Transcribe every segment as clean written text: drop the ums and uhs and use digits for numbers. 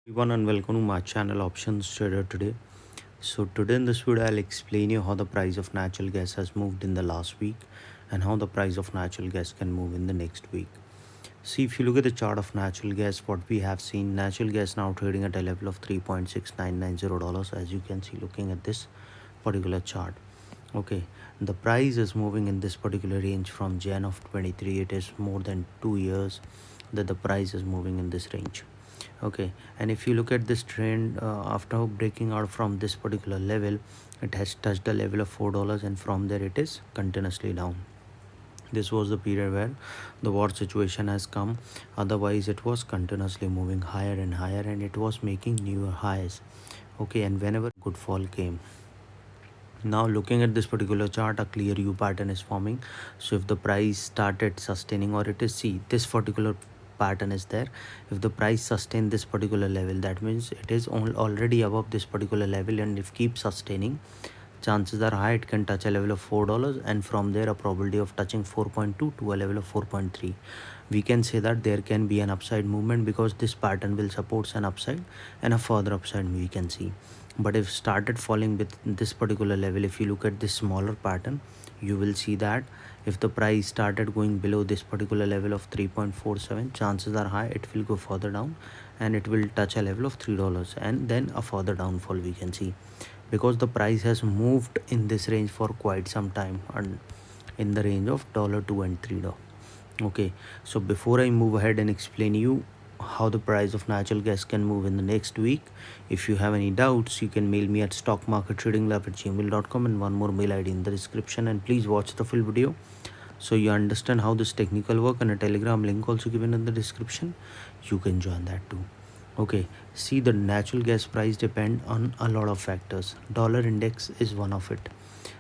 Everyone and welcome to my channel Optionstradertoday. So today in this video I'll explain you how the price of natural gas has moved in the last week and how the price of natural gas can move in the next week. See, if you look at the chart of natural gas, what we have seen, natural gas now trading at a level of $3.6990, as you can see looking at this particular chart. Okay, the price is moving in this particular range from Jan of 23. It is more than 2 years that the price is moving in this range. Okay, and if you look at this trend, after breaking out from this particular level, it has touched the level of $4, and from there it is continuously down. This was the period where the war situation has come. Otherwise it was continuously moving higher and higher, and it was making newer highs. Okay, and whenever good fall came, now looking at this particular chart, a clear U pattern is forming. So if the price started sustaining, or it is, see, this particular pattern is there. If the price sustain this particular level, that means it is already above this particular level, and if keep sustaining, chances are high it can touch a level of $4, and from there a probability of touching 4.2 to a level of 4.3. We can say that there can be an upside movement because this pattern will support an upside, and a further upside we can see. But if started falling with this particular level, if you look at this smaller pattern, you will see that if the price started going below this particular level of 3.47, chances are high it will go further down, and it will touch a level of $3, and then a further downfall we can see, because the price has moved in this range for quite some time, and in the range of $2 and $3. Okay, so before I move ahead and explain you how the price of natural gas can move in the next week, if you have any doubts, you can mail me at stockmarkettradinglab@gmail.com, and one more mail id in the description. And please watch the full video so you understand how this technical work, and a telegram link also given in the description. You can join that too. Okay, see, the natural gas price depend on a lot of factors. Dollar index is one of it.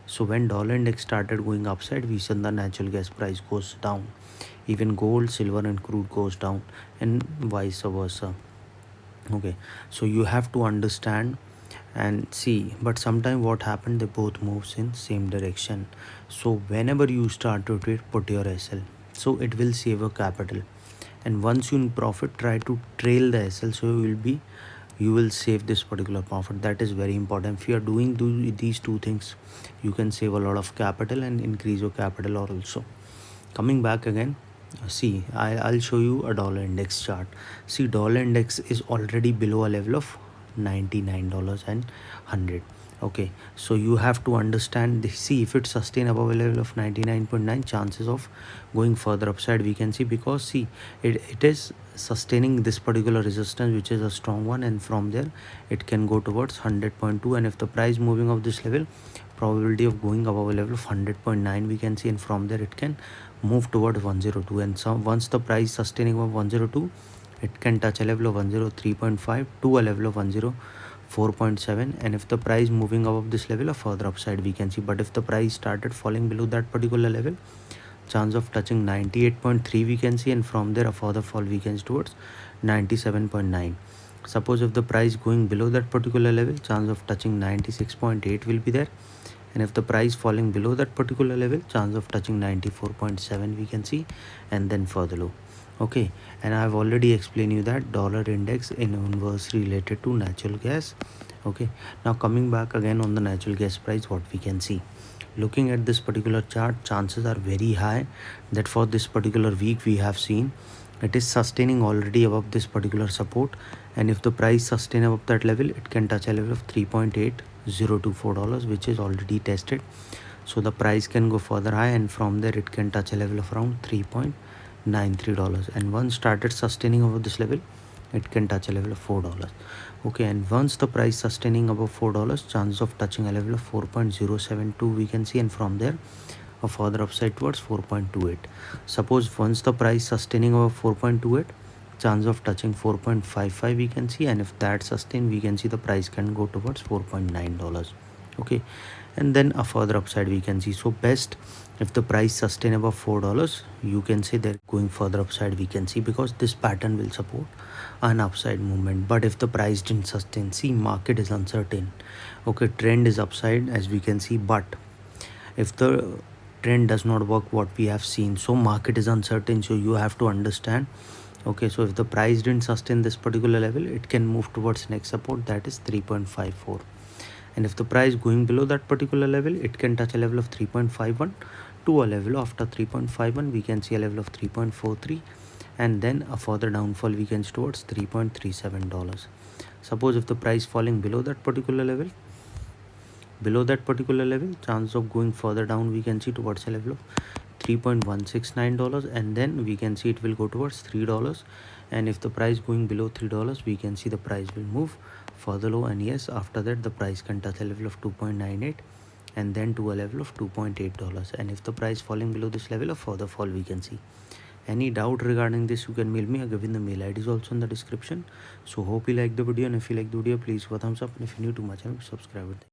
So when dollar index started going upside, we saw the natural gas price goes down. Even gold, silver and crude goes down, and vice versa. Okay, so you have to understand and see, but sometime what happened, they both moves in same direction. So whenever you start to trade, put your SL, so it will save a capital. And once you in profit, try to trail the SL, so you will save this particular profit. That is very important. If you are doing these two things, you can save a lot of capital and increase your capital also. Coming back again, see, I'll show you a dollar index chart. See, dollar index is already below a level of $99 and 100. Okay, so you have to understand this. See, if it sustain above a level of 99.9, chances of going further upside we can see, because see, it is sustaining this particular resistance, which is a strong one, and from there it can go towards 100.2, and if the price moving of this level, probability of going above a level of 100.9 we can see, and from there it can move toward 102, and once the price sustaining above 102, it can touch a level of 103.5 to a level of 104.7, and if the price moving above this level, a further upside we can see. But if the price started falling below that particular level, chance of touching 98.3 we can see, and from there a further fall we can see towards 97.9. Suppose if the price going below that particular level, chance of touching 96.8 will be there, and if the price falling below that particular level, chance of touching 94.7 we can see, and then further low. Okay, and I've already explained you that dollar index in inverse related to natural gas. Okay, now coming back again on the natural gas price, what we can see, looking at this particular chart, chances are very high that for this particular week we have seen it is sustaining already above this particular support, and if the price sustain above that level, it can touch a level of $3.8024, which is already tested. So the price can go further high, and from there it can touch a level of around $3.93, and once started sustaining over this level, it can touch a level of $4. Okay, and once the price sustaining above $4, chances of touching a level of 4.072 we can see, and from there a further upside towards 4.28. Suppose once the price sustaining above 4.28, chance of touching 4.55 we can see, and if that sustain, we can see the price can go towards $4.9. Okay, and then a further upside we can see. So best if the price sustain above $4, you can say they're going further upside we can see, because this pattern will support an upside movement. But if the price didn't sustain, see, market is uncertain. Okay, trend is upside as we can see, but if the trend does not work what we have seen, so market is uncertain. So you have to understand Okay, so if the price didn't sustain this particular level, it can move towards next support, that is 3.54. And if the price going below that particular level, it can touch a level of 3.51 to a level after 3.51 we can see a level of 3.43, and then a further downfall we can see towards $3.37. Suppose if the price falling below that particular level, chance of going further down we can see towards a level of $3.169, and then we can see it will go towards $3. And if the price going below $3, we can see the price will move further low, and yes, after that the price can touch a level of 2.98 and then to a level of $2.8. And if the price falling below this level, a further fall we can see. Any doubt regarding this, you can mail me. I'll give you the mail ID is also in the description. So hope you like the video, and if you like the video, please give a thumbs up, and if you're new to my channel, subscribe it.